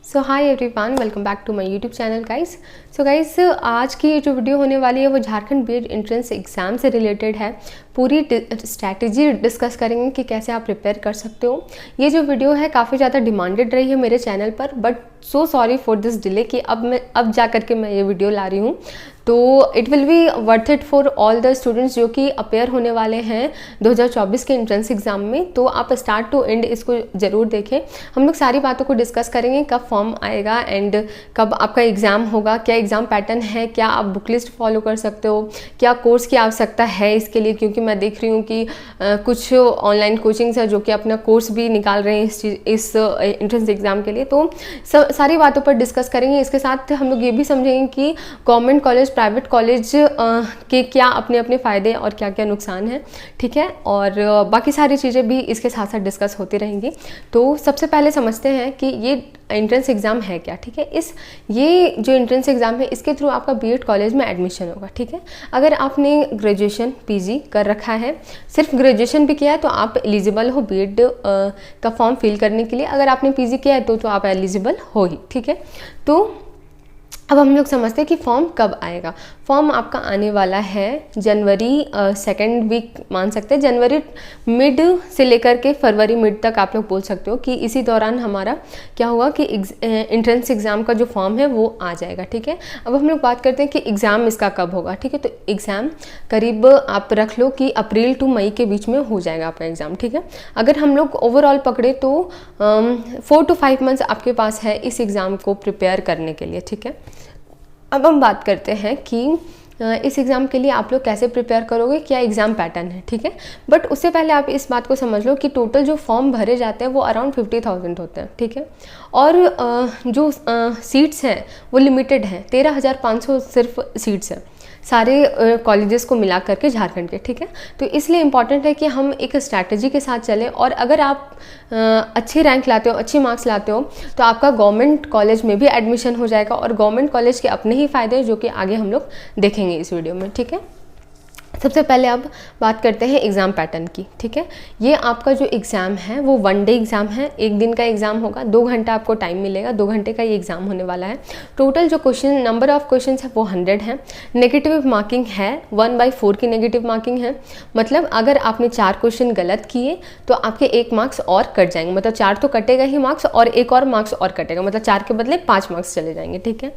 So hi everyone, welcome back to my YouTube channel guys. So guys, आज की जो video होने वाली है वो झारखंड बीएड एंट्रेंस एग्ज़ाम से रिलेटेड है। पूरी स्ट्रैटेजी डिस्कस करेंगे कि कैसे आप प्रिपेयर कर सकते हो। ये जो वीडियो है काफ़ी ज़्यादा डिमांडेड रही है मेरे चैनल पर, but so sorry for this delay कि अब जा करके मैं ये वीडियो ला रही हूँ। तो it will be worth it for all the students जो कि अपेयर होने वाले हैं 2024 के एंट्रेंस एग्जाम में। तो आप स्टार्ट टू एंड इसको ज़रूर देखें। हम लोग सारी बातों को डिस्कस करेंगे, कब फॉर्म आएगा एंड कब आपका एग्ज़ाम होगा, क्या एग्ज़ाम पैटर्न है, क्या आप बुक लिस्ट फॉलो कर सकते हो, क्या कोर्स की आवश्यकता है इसके लिए, क्योंकि मैं देख रही हूँ कि कुछ ऑनलाइन कोचिंग्स है जो कि अपना कोर्स भी निकाल रहे हैं इस एंट्रेंस एग्ज़ाम के लिए। तो सारी बातों पर डिस्कस करेंगे। इसके साथ हम लोग ये भी समझेंगे कि गवर्नमेंट कॉलेज, प्राइवेट कॉलेज के क्या अपने अपने फ़ायदे और क्या क्या नुकसान है, ठीक है। और बाकी सारी चीज़ें भी इसके साथ साथ डिस्कस होती रहेंगी। तो सबसे पहले समझते हैं कि ये एंट्रेंस एग्ज़ाम है क्या, ठीक है। ये जो एंट्रेंस एग्ज़ाम है इसके थ्रू आपका बीएड कॉलेज में एडमिशन होगा, ठीक है। अगर आपने ग्रेजुएशन पीजी कर रखा है, सिर्फ ग्रेजुएशन भी किया है, तो आप एलिजिबल हो बीएड का फॉर्म फिल करने के लिए। अगर आपने पीजी किया है तो आप एलिजिबल हो ही, ठीक है। तो अब हम लोग समझते हैं कि फॉर्म कब आएगा। फॉर्म आपका आने वाला है जनवरी सेकेंड वीक मान सकते हैं, जनवरी मिड से लेकर के फरवरी मिड तक आप लोग बोल सकते हो कि इसी दौरान हमारा क्या होगा कि एंट्रेंस एग्ज़ाम का जो फॉर्म है वो आ जाएगा, ठीक है। अब हम लोग बात करते हैं कि एग्ज़ाम इसका कब होगा, ठीक है। तो एग्ज़ाम करीब आप रख लो कि अप्रैल टू मई के बीच में हो जाएगा आपका एग्ज़ाम, ठीक है। अगर हम लोग ओवरऑल पकड़े तो 4 to 5 मंथ्स आपके पास है इस एग्ज़ाम को प्रिपेयर करने के लिए, ठीक है। अब हम बात करते हैं कि इस एग्ज़ाम के लिए आप लोग कैसे प्रिपेयर करोगे, क्या एग्ज़ाम पैटर्न है, ठीक है। बट उससे पहले आप इस बात को समझ लो कि टोटल जो फॉर्म भरे जाते हैं वो अराउंड 50,000 होते हैं, ठीक है। और जो सीट्स हैं वो लिमिटेड हैं, 13,500 सिर्फ सीट्स हैं सारे कॉलेजेस को मिला करके झारखंड के, ठीक है। तो इसलिए इम्पॉर्टेंट है कि हम एक स्ट्रैटेजी के साथ चलें। और अगर आप अच्छी रैंक लाते हो, अच्छी मार्क्स लाते हो, तो आपका गवर्नमेंट कॉलेज में भी एडमिशन हो जाएगा। और गवर्नमेंट कॉलेज के अपने ही फ़ायदे जो कि आगे हम लोग देखेंगे इस वीडियो में, ठीक है। सबसे पहले अब बात करते हैं एग्ज़ाम पैटर्न की, ठीक है। ये आपका जो एग्ज़ाम है वो 1 डे एग्ज़ाम है, 1 दिन का एग्ज़ाम होगा, 2 घंटा आपको टाइम मिलेगा, 2 घंटे का ये एग्ज़ाम होने वाला है। टोटल जो क्वेश्चन नंबर ऑफ क्वेश्चन है वो 100 है। नेगेटिव मार्किंग है, 1/4 की नेगेटिव मार्किंग है। मतलब अगर आपने 4 क्वेश्चन गलत किए तो आपके 1 मार्क्स और कट जाएंगे, मतलब 4 तो कटेगा ही मार्क्स और 1 और मार्क्स और कटेगा, मतलब 4 के बदले 5 मार्क्स चले जाएंगे, ठीक है।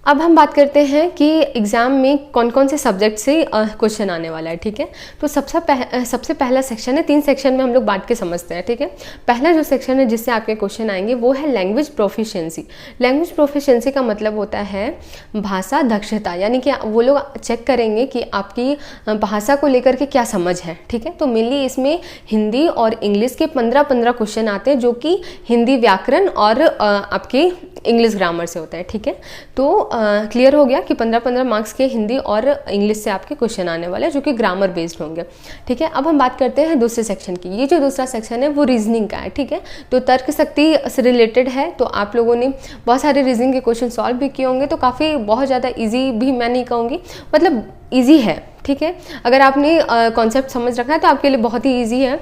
अब हम बात करते हैं कि एग्ज़ाम में कौन कौन से सब्जेक्ट से क्वेश्चन आने वाला है, ठीक है। तो सबसे पहला सेक्शन है, 3 सेक्शन में हम लोग बांट के समझते हैं, ठीक है। पहला जो सेक्शन है जिससे आपके क्वेश्चन आएंगे वो है लैंग्वेज प्रोफिशिएंसी। लैंग्वेज प्रोफिशिएंसी का मतलब होता है भाषा दक्षता, यानी कि वो लोग चेक करेंगे कि आपकी भाषा को लेकर के क्या समझ है, ठीक है। तो मेनली इसमें हिंदी और इंग्लिश के 15 क्वेश्चन आते हैं, जो कि हिंदी व्याकरण और आपके इंग्लिश ग्रामर से होता है, ठीक है। तो क्लियर हो गया कि 15 मार्क्स के हिंदी और इंग्लिश से आपके क्वेश्चन आने वाले हैं जो कि ग्रामर बेस्ड होंगे, ठीक है। अब हम बात करते हैं दूसरे सेक्शन की। ये जो दूसरा सेक्शन है वो रीजनिंग का है, ठीक है। तो तर्क शक्ति से रिलेटेड है। तो आप लोगों ने बहुत सारे रीजनिंग के क्वेश्चन सॉल्व भी किए होंगे, तो काफ़ी बहुत ज़्यादा ईजी भी मैं नहीं कहूँगी, मतलब ईजी है, ठीक है। अगर आपने कॉन्सेप्ट समझ रखा है तो आपके लिए बहुत ही इजी है।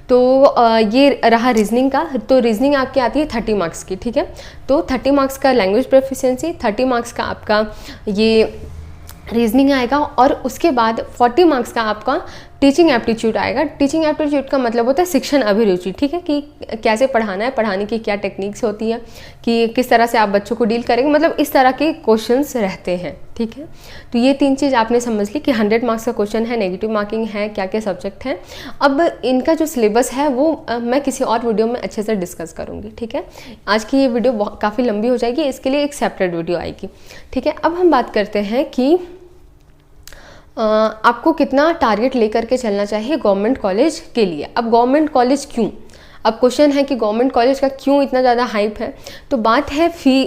तो ये रहा रीजनिंग का। तो रीजनिंग आपकी आती है 30 मार्क्स की, ठीक है। तो 30 मार्क्स का लैंग्वेज प्रोफिशिएंसी, 30 मार्क्स का आपका ये रीजनिंग आएगा। और उसके बाद 40 मार्क्स का आपका टीचिंग एप्टीट्यूड आएगा। टीचिंग एप्टीट्यूड का मतलब होता है शिक्षण अभिरुचि, ठीक है, कि कैसे पढ़ाना है, पढ़ाने की क्या टेक्निक्स होती है, कि किस तरह से आप बच्चों को डील करेंगे, मतलब इस तरह के क्वेश्चंस रहते हैं, ठीक है। तो ये 3 चीज़ आपने समझ ली कि 100 मार्क्स का क्वेश्चन है, नेगेटिव मार्किंग है, क्या क्या सब्जेक्ट हैं। अब इनका जो सिलेबस है वो मैं किसी और वीडियो में अच्छे से डिस्कस करूँगी, ठीक है। आज की ये वीडियो काफ़ी लंबी हो जाएगी, इसके लिए एक सेपरेट वीडियो आएगी, ठीक है। अब हम बात करते हैं कि आपको कितना टारगेट लेकर के चलना चाहिए गवर्नमेंट कॉलेज के लिए। अब गवर्नमेंट कॉलेज क्यों, अब क्वेश्चन है कि गवर्नमेंट कॉलेज का क्यों इतना ज़्यादा हाइप है। तो बात है फ़ी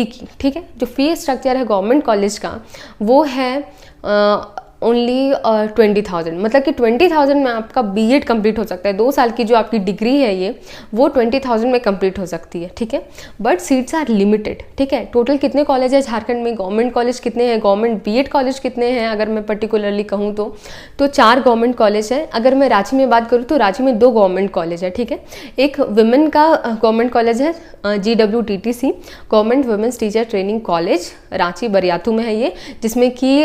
की, ठीक है। जो फ़ी स्ट्रक्चर है गवर्नमेंट कॉलेज का वो है ओनली 20,000, मतलब कि 20,000 में आपका बीएड कंप्लीट हो सकता है। 2 साल की जो आपकी डिग्री है ये वो 20,000 में कंप्लीट हो सकती है, ठीक है। बट सीट्स आर लिमिटेड, ठीक है। टोटल कितने कॉलेज है झारखंड में, गवर्नमेंट कॉलेज कितने हैं, गवर्नमेंट बीएड कॉलेज कितने हैं, अगर मैं पर्टिकुलरली कहूँ तो 4 गवर्नमेंट कॉलेज हैं। अगर मैं रांची में बात करूँ तो रांची में 2 गवर्नमेंट कॉलेज है, ठीक है। एक वुमेन का गवर्नमेंट कॉलेज है GWTTC, government women's teacher training college, Ranchi Bariatu में है ये, जिसमें कि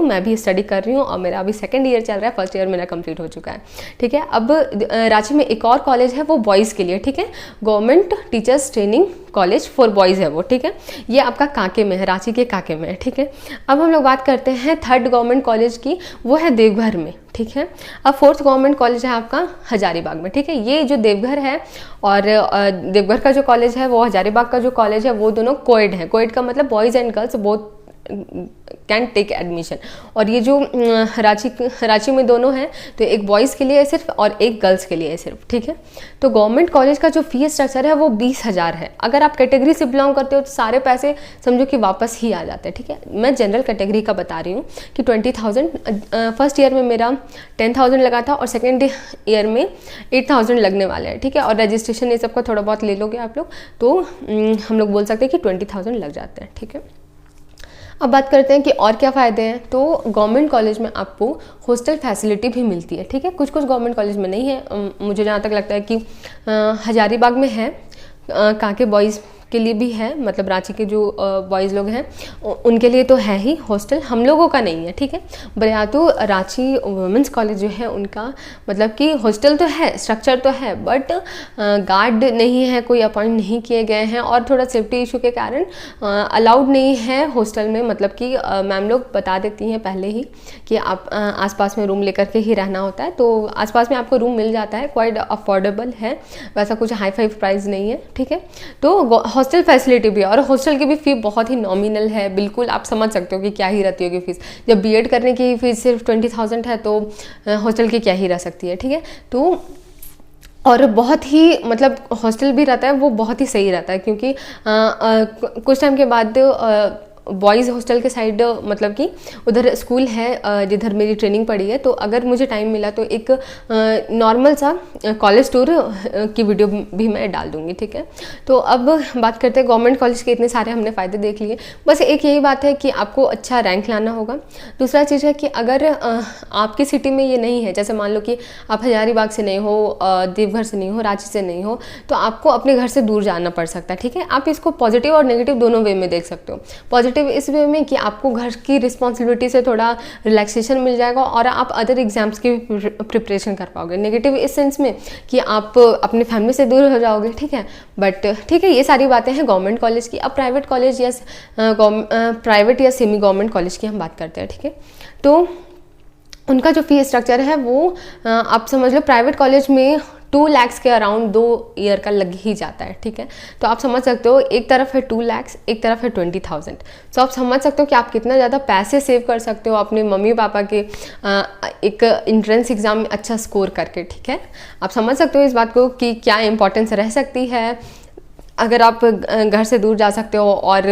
मैं भी स्टडी कर रही हूँ और मेरा अभी 2nd ईयर चल रहा है, 1st ईयर मेरा कंप्लीट हो चुका है, ठीक है। अब रांची में एक और कॉलेज है वो बॉयज़ के लिए, ठीक है, government teachers training college for boys है वो, ठीक है। ये आपका कांके में है, रांची के कांके में है, ठीक है। अब हम लोग बात करते हैं 3rd गवर्नमेंट कॉलेज की, वो है देवघर में, ठीक है। अब 4th गवर्नमेंट कॉलेज है आपका हजारीबाग में, ठीक है। ये जो देवघर है और देवघर का जो कॉलेज है वो हजारीबाग का जो कॉलेज है वो दोनों कोएड है। कोएड का मतलब boys and girls both can take admission. और ये जो रांची में दोनों हैं, तो एक बॉयज़ के लिए है सिर्फ और एक गर्ल्स के लिए है सिर्फ, ठीक है। तो गवर्नमेंट कॉलेज का जो फीस स्ट्रक्चर है वो 20,000 है। अगर आप कैटेगरी से बिलोंग करते हो तो सारे पैसे समझो कि वापस ही आ जाते हैं, ठीक है। मैं जनरल कैटेगरी का बता रही हूँ कि 20,000 फर्स्ट ईयर में मेरा 10,000 लगा था और 2nd ईयर में 8,000 लगने वाले हैं, ठीक है। और रजिस्ट्रेशन ये सबका थोड़ा बहुत ले लोगे आप लोग तो हम लोग बोल सकते हैं कि 20,000 लग जाते हैं, ठीक है। अब बात करते हैं कि और क्या फ़ायदे हैं। तो गवर्नमेंट कॉलेज में आपको हॉस्टल फैसिलिटी भी मिलती है, ठीक है। कुछ गवर्नमेंट कॉलेज में नहीं है, मुझे जहाँ तक लगता है कि हजारीबाग में है, कांके बॉयज़ के लिए भी है, मतलब रांची के जो बॉयज़ लोग हैं उनके लिए तो है ही हॉस्टल, हम लोगों का नहीं है, ठीक है। बरियातू रांची वुमेंस कॉलेज जो है उनका मतलब कि हॉस्टल तो है, स्ट्रक्चर तो है, बट गार्ड नहीं है, कोई अपॉइंट नहीं किए गए हैं और थोड़ा सेफ्टी इशू के कारण अलाउड नहीं है हॉस्टल में। मतलब कि मैम लोग बता देती हैं पहले ही कि आप आसपास में रूम लेकर के ही रहना होता है, तो आसपास में आपको रूम मिल जाता है, क्वाइट अफोर्डेबल है, वैसा कुछ हाई फाई प्राइस नहीं है, ठीक है। तो हॉस्टल फैसिलिटी भी है और हॉस्टल की भी फ़ी बहुत ही नॉमिनल है, बिल्कुल आप समझ सकते हो कि क्या ही रहती होगी फीस। जब बीएड करने की फीस सिर्फ 20,000 है तो हॉस्टल की क्या ही रह सकती है, ठीक है। तो और बहुत ही मतलब हॉस्टल भी रहता है वो बहुत ही सही रहता है, क्योंकि कुछ टाइम के बाद बॉयज़ हॉस्टल के साइड मतलब कि उधर स्कूल है जिधर मेरी ट्रेनिंग पड़ी है, तो अगर मुझे टाइम मिला तो एक नॉर्मल सा कॉलेज टूर की वीडियो भी मैं डाल दूंगी, ठीक है। तो अब बात करते हैं गवर्नमेंट कॉलेज के, इतने सारे हमने फ़ायदे देख लिए। बस एक यही बात है कि आपको अच्छा रैंक लाना होगा। दूसरा चीज़ है कि अगर आपकी सिटी में ये नहीं है, जैसे मान लो कि आप हजारीबाग से नहीं हो, देवघर से नहीं हो, रांची से नहीं हो, तो आपको अपने घर से दूर जाना पड़ सकता है, ठीक है। आप इसको पॉजिटिव और नेगेटिव दोनों वे में देख सकते हो। पॉजिटिव इस वे में कि आपको घर की रिस्पॉन्सिबिलिटी से थोड़ा रिलैक्सेशन मिल जाएगा और आप अदर एग्जाम्स की प्रिपरेशन कर पाओगे। नेगेटिव इस सेंस में कि आप अपने फैमिली से दूर हो जाओगे, ठीक है। बट ठीक है, ये सारी बातें हैं गवर्नमेंट कॉलेज की। अब प्राइवेट कॉलेज या प्राइवेट या सेमी गवर्नमेंट कॉलेज की हम बात करते हैं, ठीक है। तो उनका जो फी स्ट्रक्चर है वो आप समझ लो प्राइवेट कॉलेज में 2 लाख के अराउंड 2 ईयर का लग ही जाता है, ठीक है। तो आप समझ सकते हो एक तरफ है 2 लाख, एक तरफ है 20,000। तो आप समझ सकते हो कि आप कितना ज़्यादा पैसे सेव कर सकते हो अपने मम्मी पापा के एक एंट्रेंस एग्ज़ाम में अच्छा स्कोर करके, ठीक है। आप समझ सकते हो इस बात को कि क्या इंपॉर्टेंस रह सकती है अगर आप घर से दूर जा सकते हो और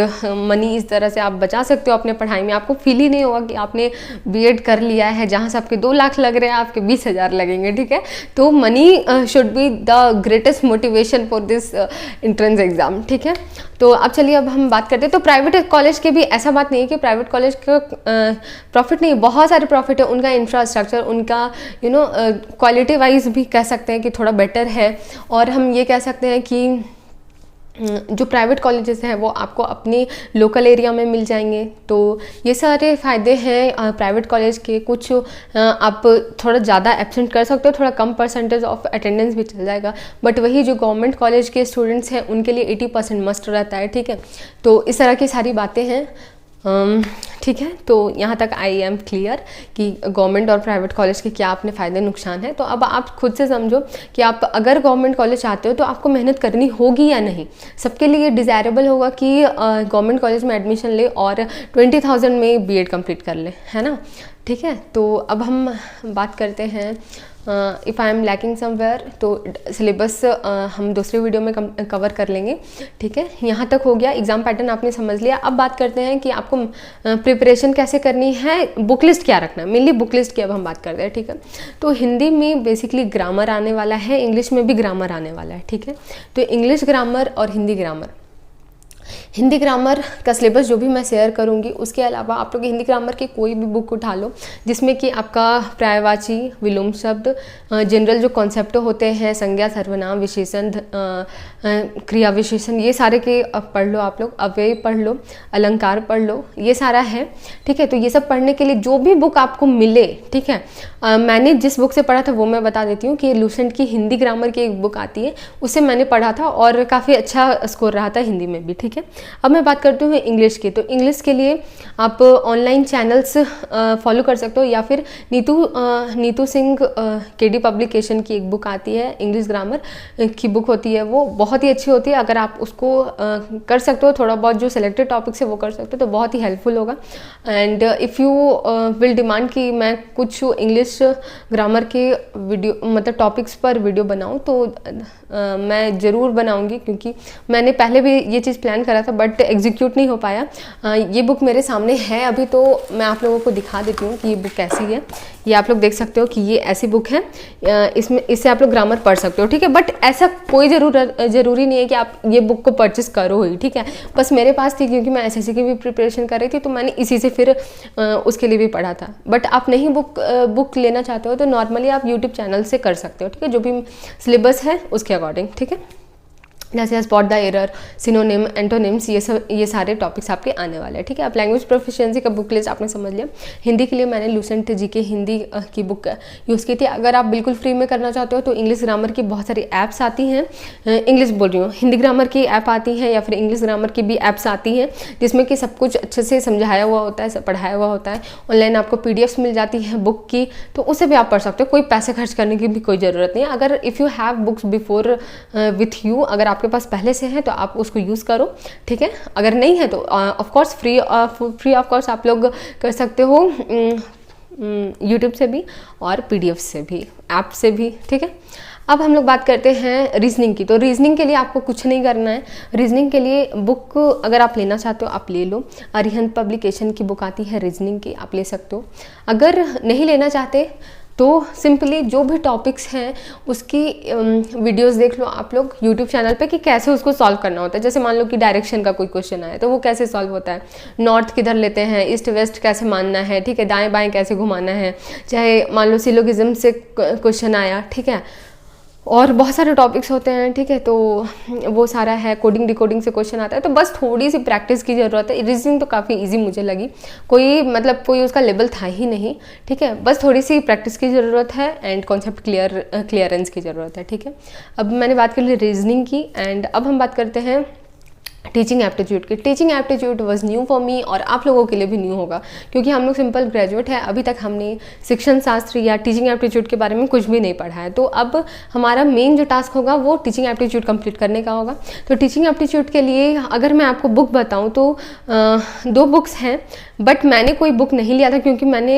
मनी इस तरह से आप बचा सकते हो अपने पढ़ाई में। आपको फील ही नहीं होगा कि आपने बीएड कर लिया है, जहाँ से आपके 2 लाख लग रहे हैं आपके 20,000 लगेंगे, ठीक है। तो money should be the greatest motivation for this entrance exam, ठीक है। तो अब चलिए अब हम बात करते हैं। तो प्राइवेट कॉलेज के भी ऐसा बात नहीं है कि प्राइवेट कॉलेज का प्रॉफिट नहीं, बहुत सारे प्रॉफिट है। उनका इंफ्रास्ट्रक्चर, उनका क्वालिटी वाइज भी कह सकते हैं कि थोड़ा बेटर है। और हम ये कह सकते हैं कि जो प्राइवेट कॉलेजेस हैं वो आपको अपने लोकल एरिया में मिल जाएंगे। तो ये सारे फ़ायदे हैं प्राइवेट कॉलेज के। कुछ आप थोड़ा ज़्यादा एब्सेंट कर सकते हो, थोड़ा कम परसेंटेज ऑफ अटेंडेंस भी चल जाएगा। बट वही जो गवर्नमेंट कॉलेज के स्टूडेंट्स हैं उनके लिए 80% मस्ट रहता है, ठीक है। तो इस तरह की सारी बातें हैं, ठीक है। तो यहाँ तक आई एम क्लियर कि गवर्नमेंट और प्राइवेट कॉलेज के क्या अपने फ़ायदे नुकसान हैं। तो अब आप खुद से समझो कि आप अगर गवर्नमेंट कॉलेज चाहते हो तो आपको मेहनत करनी होगी या नहीं। सबके लिए डिज़ायरेबल होगा कि गवर्नमेंट कॉलेज में एडमिशन ले और 20,000 में बीएड कंप्लीट कर ले, है ना, ठीक है। तो अब हम बात करते हैं if I am lacking somewhere, तो सिलेबस हम दूसरे वीडियो में कवर कर लेंगे, ठीक है। यहाँ तक हो गया, एग्जाम पैटर्न आपने समझ लिया। अब बात करते हैं कि आपको प्रिपरेशन कैसे करनी है, बुक लिस्ट क्या रखना है, मेनली बुक लिस्ट की अब हम बात करते हैं, ठीक है। तो हिंदी में बेसिकली ग्रामर आने वाला है, इंग्लिश में भी ग्रामर आने वाला है, ठीक है। तो इंग्लिश ग्रामर और हिंदी ग्रामर, हिंदी ग्रामर का सिलेबस जो भी मैं शेयर करूंगी, उसके अलावा आप लोग हिंदी ग्रामर की कोई भी बुक उठा लो जिसमें कि आपका पर्यायवाची, विलोम शब्द, जनरल जो कॉन्सेप्ट होते हैं, संज्ञा, सर्वनाम, विशेषण, क्रिया विशेषण, ये सारे के पढ़ लो आप लोग, अव्यय पढ़ लो, अलंकार पढ़ लो, ये सारा है, ठीक है। तो ये सब पढ़ने के लिए जो भी बुक आपको मिले, ठीक है। मैंने जिस बुक से पढ़ा था वो मैं बता देती हूँ कि लूसेंट की हिंदी ग्रामर की एक बुक आती है, उससे मैंने पढ़ा था और काफ़ी अच्छा स्कोर रहा था हिंदी में भी, ठीक है। अब मैं बात करती हूँ इंग्लिश की। तो इंग्लिश के लिए आप ऑनलाइन चैनल्स फॉलो कर सकते हो, या फिर नीतू सिंह केडी पब्लिकेशन की एक बुक आती है, इंग्लिश ग्रामर की बुक होती है, वो बहुत ही अच्छी होती है। अगर आप उसको कर सकते हो, थोड़ा बहुत जो सिलेक्टेड टॉपिक्स है वो कर सकते हो, तो बहुत ही हेल्पफुल होगा। And if you will demand कि मैं कुछ इंग्लिश ग्रामर के वीडियो मतलब टॉपिक्स पर वीडियो बनाऊँ, तो मैं ज़रूर बनाऊँगी, क्योंकि मैंने पहले भी ये चीज़ प्लान करा था बट एग्जीक्यूट नहीं हो पाया। ये बुक मेरे सामने है अभी, तो मैं आप लोगों को दिखा देती हूँ कि ये बुक कैसी है। ये आप लोग देख सकते हो कि ये ऐसी बुक है, इससे आप लोग ग्रामर पढ़ सकते हो, ठीक है। बट ऐसा कोई ज़रूरी नहीं है कि आप ये बुक को परचेस करो ही, ठीक है। बस मेरे पास थी क्योंकि मैं एसएससी की भी प्रिपरेशन कर रही थी, तो मैंने इसी से फिर उसके लिए भी पढ़ा था। बट आप नहीं बुक लेना चाहते हो तो नॉर्मली आप यूट्यूब चैनल से कर सकते हो, ठीक है, जो भी सिलेबस है उसके अकॉर्डिंग, ठीक है। जैसे spot the error, synonym, antonyms, ये सारे टॉपिक्स आपके आने वाले हैं, ठीक है। आप लैंग्वेज प्रोफिशिएंसी का बुक लिस्ट आपने समझ लिया। हिंदी के लिए मैंने लूसेंट जीके हिंदी की बुक यूज़ की थी। अगर आप बिल्कुल फ्री में करना चाहते हो तो इंग्लिश ग्रामर की बहुत सारी ऐप्स आती हैं, इंग्लिश बोल रही हूँ, हिंदी ग्रामर की ऐप आती है या फिर इंग्लिश ग्रामर की भी ऐप्स आती हैं, जिसमें कि सब कुछ अच्छे से समझाया हुआ होता है, पढ़ाया हुआ होता है। ऑनलाइन आपको PDFs मिल जाती हैं बुक की, तो उसे भी आप पढ़ सकते हो, कोई पैसे खर्च करने की भी कोई ज़रूरत नहीं है। अगर if you have books before with you, अगर आपके पास पहले से है तो आप उसको यूज़ करो, ठीक है। अगर नहीं है तो of course free of course आप लोग कर सकते हो यूट्यूब से भी और PDF से भी, ऐप से भी, ठीक है। अब हम लोग बात करते हैं रीजनिंग की। तो रीजनिंग के लिए आपको कुछ नहीं करना है। रीजनिंग के लिए बुक अगर आप लेना चाहते हो आप ले लो, अरिहंत पब्लिकेशन की बुक आती है रीजनिंग की, आप ले सकते हो। अगर नहीं लेना चाहते तो सिंपली जो भी टॉपिक्स हैं उसकी वीडियोस देख लो आप लोग यूट्यूब चैनल पे कि कैसे उसको सॉल्व करना होता है। जैसे मान लो कि डायरेक्शन का कोई क्वेश्चन आया तो वो कैसे सॉल्व होता है, नॉर्थ किधर लेते हैं, ईस्ट वेस्ट कैसे मानना है, ठीक है, दाएं बाएं कैसे घुमाना है, चाहे मान लो सिलोगिज्म से क्वेश्चन आया, ठीक है, और बहुत सारे टॉपिक्स होते हैं, ठीक है। तो वो सारा है, कोडिंग डिकोडिंग से क्वेश्चन आता है, तो बस थोड़ी सी प्रैक्टिस की ज़रूरत है। रीजनिंग तो काफ़ी इजी मुझे लगी, कोई उसका लेवल था ही नहीं, ठीक है। बस थोड़ी सी प्रैक्टिस की ज़रूरत है एंड कॉन्सेप्ट क्लियरेंस की ज़रूरत है, ठीक है। अब मैंने बात कर ली रीजनिंग की, एंड अब हम बात करते हैं टीचिंग एप्टीट्यूड की। Teaching aptitude was new for me, और आप लोगों के लिए भी न्यू होगा क्योंकि हम लोग सिंपल ग्रेजुएट है, अभी तक हमने शिक्षण शास्त्र या टीचिंग एप्टीट्यूड के बारे में कुछ भी नहीं पढ़ा है। तो अब हमारा मेन जो टास्क होगा वो टीचिंग एप्टीट्यूड कंप्लीट करने का होगा। तो टीचिंग एप्टीट्यूड के लिए अगर मैं आपको बुक बताऊँ तो 2 बुक्स हैं, बट मैंने कोई बुक नहीं लिया था क्योंकि मैंने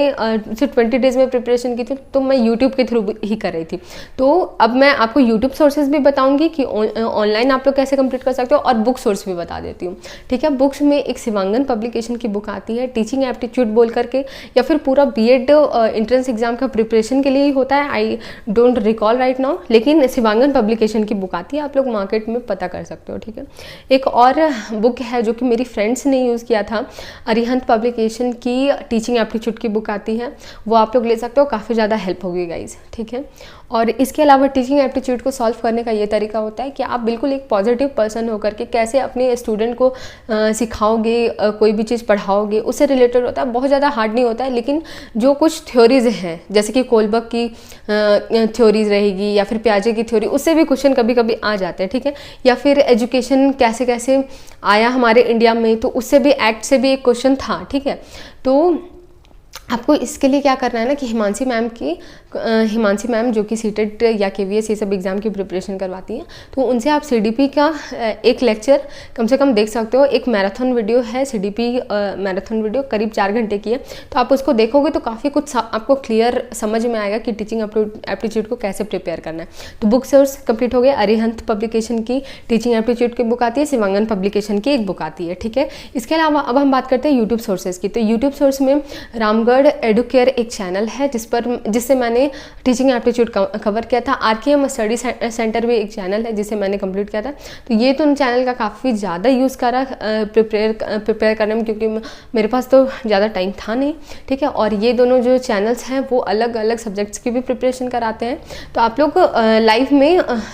सिर्फ 20 डेज में प्रिपरेशन की थी, तो मैं यूट्यूब के थ्रू ही कर रही थी। तो अब मैं आपको यूट्यूब सोर्सेज भी बताऊंगी कि ऑनलाइन आप लोग कैसे कंप्लीट कर सकते हो, और बुक सोर्स भी बता देती हूँ, ठीक है। बुक्स में एक शिवांगन पब्लिकेशन की बुक आती है टीचिंग एप्टीट्यूड बोल करके, या फिर पूरा बीएड एंट्रेंस एग्जाम का प्रिपरेशन के लिए ही होता है, I don't recall right now, लेकिन शिवांगन पब्लिकेशन की बुक आती है, आप लोग मार्केट में पता कर सकते हो, ठीक है। एक और बुक है जो कि मेरी फ्रेंड्स ने यूज़ किया था, अरिहंत पब्लिकेशन की टीचिंग एप्टीट्यूड की बुक आती है, वो आप लोग ले सकते हो, काफ़ी ज़्यादा हेल्प होगी गाइज, ठीक है। और इसके अलावा टीचिंग एप्टीट्यूड को सॉल्व करने का ये तरीका होता है कि आप बिल्कुल एक पॉजिटिव पर्सन होकर के कैसे अपने स्टूडेंट को सिखाओगे, कोई भी चीज़ पढ़ाओगे, उससे रिलेटेड होता है। बहुत ज़्यादा हार्ड नहीं होता है, लेकिन जो कुछ थ्योरीज हैं जैसे कि कोलबर्ग की थ्योरीज रहेगी या फिर पियाजे की थ्योरी, उससे भी क्वेश्चन कभी कभी आ जाते हैं, ठीक है। या फिर एजुकेशन कैसे कैसे आया हमारे इंडिया में, तो उससे भी एक्ट से भी एक क्वेश्चन था, ठीक है। तो आपको इसके लिए क्या करना है ना कि हिमांशी मैम की हिमांशी मैम जो कि सीटेट या KVS ये सब एग्ज़ाम की प्रिपरेशन करवाती हैं, तो उनसे आप CDP का एक लेक्चर कम से कम देख सकते हो। एक मैराथन वीडियो है CDP मैराथन वीडियो, करीब 4 घंटे की है, तो आप उसको देखोगे तो काफ़ी कुछ आपको क्लियर समझ में आएगा कि टीचिंग एप्टीट्यूड को कैसे प्रिपेयर करना है। तो बुक सोर्स कंप्लीट हो गया। अरिहंत पब्लिकेशन की टीचिंग एप्टीट्यूड की बुक आती है, शिवांगन पब्लिकेशन की एक बुक आती है, ठीक है। इसके अलावा अब हम बात करते हैं यूट्यूब सोर्सेज की। तो यूट्यूब सोर्स में रामगढ़ एडुकेयर एक चैनल है जिससे मैंने टीचिंग एप्टीट्यूड कवर किया था। RKM स्टडी सेंटर भी एक चैनल है जिसे मैंने कंप्लीट किया था। तो ये तो चैनल का काफ़ी ज़्यादा यूज़ करा प्रिपेयर करने में, क्योंकि मेरे पास तो ज़्यादा टाइम था नहीं, ठीक है। और ये दोनों जो चैनल्स हैं वो अलग अलग सब्जेक्ट्स की भी प्रिपरेशन कराते हैं। तो आप लोग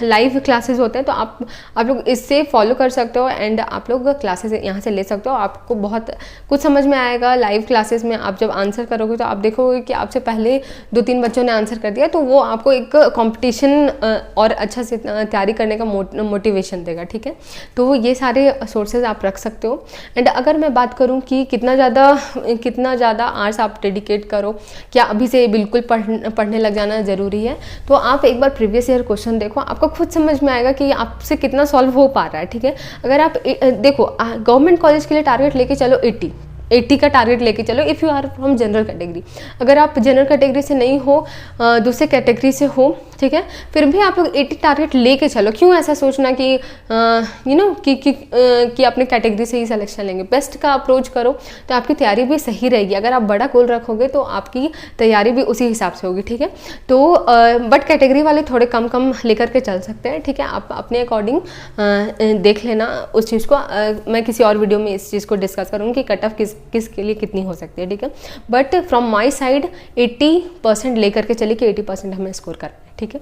लाइव क्लासेस होते हैं, तो आप लोग इससे फॉलो कर सकते हो एंड आप लोग क्लासेस यहाँ से ले सकते हो। आपको बहुत कुछ समझ में आएगा। लाइव क्लासेस में आप जब आंसर करोगे तो आप देखोगे कि आपसे पहले 2-3 बच्चों ने आंसर कर दिया, तो वो आपको एक कंपटीशन और अच्छा से तैयारी करने का मोटिवेशन देगा, ठीक है। तो ये सारे सोर्सेज आप रख सकते हो। एंड अगर मैं बात करूँ कि कितना ज़्यादा आवर्स आप डेडिकेट करो, क्या अभी से बिल्कुल पढ़ने लग जाना ज़रूरी है, तो आप एक बार प्रीवियस ईयर क्वेश्चन देखो, आपको खुद समझ में आएगा कि आपसे कितना सॉल्व हो पा रहा है, ठीक है। अगर आप देखो गवर्नमेंट कॉलेज के लिए टारगेट लेके चलो 80 का टारगेट लेके चलो if you are from general category. अगर आप जनरल कैटेगरी से नहीं हो, दूसरे कैटेगरी से हो, ठीक है, फिर भी आप लोग 80 टारगेट लेके चलो। क्यों ऐसा सोचना कि कि अपने कैटेगरी से ही सिलेक्शन लेंगे। बेस्ट का अप्रोच करो तो आपकी तैयारी भी सही रहेगी। अगर आप बड़ा गोल रखोगे तो आपकी तैयारी भी उसी हिसाब से होगी, ठीक है। तो बट कैटेगरी वाले थोड़े कम लेकर के चल सकते हैं, ठीक है। आप अपने अकॉर्डिंग देख लेना उस चीज़ को। मैं किसी और वीडियो में इस चीज़ को डिस्कस करूँगी कि कट ऑफ किसके लिए कितनी हो सकती है, ठीक है। बट फ्रॉम माई साइड 80% लेकर के चलिए कि 80% हमें स्कोर करना है, ठीक है।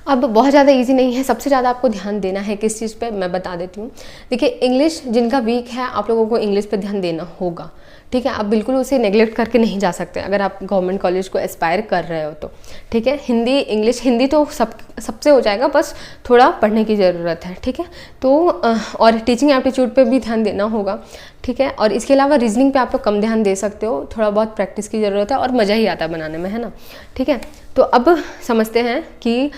अब बहुत ज़्यादा इजी नहीं है। सबसे ज़्यादा आपको ध्यान देना है किस चीज़ पे, मैं बता देती हूँ। देखिए, इंग्लिश जिनका वीक है, आप लोगों को इंग्लिश पे ध्यान देना होगा, ठीक है। आप बिल्कुल उसे नेगलेक्ट करके नहीं जा सकते अगर आप गवर्नमेंट कॉलेज को एस्पायर कर रहे हो तो, ठीक है। हिंदी तो सबसे हो जाएगा, बस थोड़ा पढ़ने की ज़रूरत है, ठीक है। तो और टीचिंग एप्टीट्यूड पे भी ध्यान देना होगा, ठीक है। और इसके अलावा रीजनिंग पे आप लोग कम ध्यान दे सकते हो, थोड़ा बहुत प्रैक्टिस की ज़रूरत है और मज़ा ही आता है बनाने में, है ना, ठीक है। तो अब समझते हैं कि